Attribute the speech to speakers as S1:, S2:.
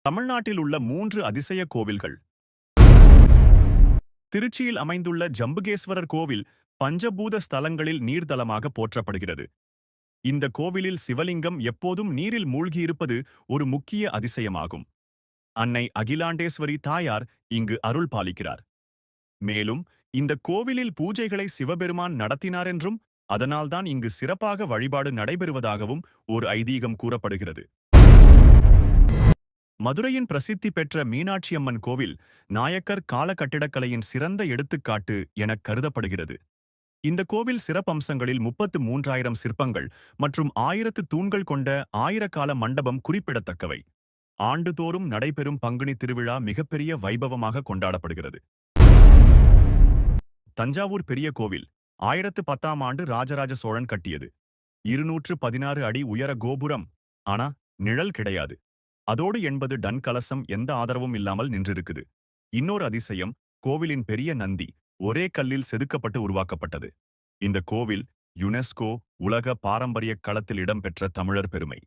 S1: தமிழ்நாட்டில் உள்ள 3 அதிசய கோவில்கள். திருச்சியில் அமைந்துள்ள ஜம்புகேஸ்வரர் கோவில் பஞ்சபூத ஸ்தலங்களில் நீர்த்தலமாக போற்றப்படுகிறது. இந்த கோவிலில் சிவலிங்கம் எப்போதும் நீரில் மூழ்கியிருப்பது ஒரு முக்கிய அதிசயமாகும். அன்னை அகிலாண்டேஸ்வரி தாயார் இங்கு அருள் பாலிக்கிறார். மேலும் இந்த கோவிலில் பூஜைகளை சிவபெருமான் நடத்தினார் என்றும், அதனால்தான் இங்கு சிறப்பாக வழிபாடு நடைபெறுவதாகவும் ஒரு ஐதீகம் கூறப்படுகிறது. மதுரையின் பிரசித்தி பெற்ற மீனாட்சியம்மன் கோவில் நாயக்கர் கால கட்டிடக்கலையின் சிறந்த எடுத்துக்காட்டு எனக் கருதப்படுகிறது. இந்த கோவில் சிறப்பம்சங்களில் 33,000 சிற்பங்கள் மற்றும் 1000 தூண்கள் கொண்ட ஆயிரக்கால மண்டபம் குறிப்பிடத்தக்கவை. ஆண்டுதோறும் நடைபெறும் பங்குனி திருவிழா மிகப்பெரிய வைபவமாக கொண்டாடப்படுகிறது. தஞ்சாவூர் பெரிய கோவில் 1010ஆம் ஆண்டு ராஜராஜ சோழன் கட்டியது. 216 அடி உயர கோபுரம். ஆனா நிழல் கிடையாது. அதோடு 80 டன் கலசம் எந்த ஆதரவும் இல்லாமல் நின்றிருக்குது. இன்னொரு அதிசயம், கோவிலின் பெரிய நந்தி ஒரே கல்லில் செதுக்கப்பட்டு உருவாக்கப்பட்டது. இந்த கோவில் யுனெஸ்கோ உலக பாரம்பரிய களத்தில் இடம்பெற்ற தமிழர் பெருமை.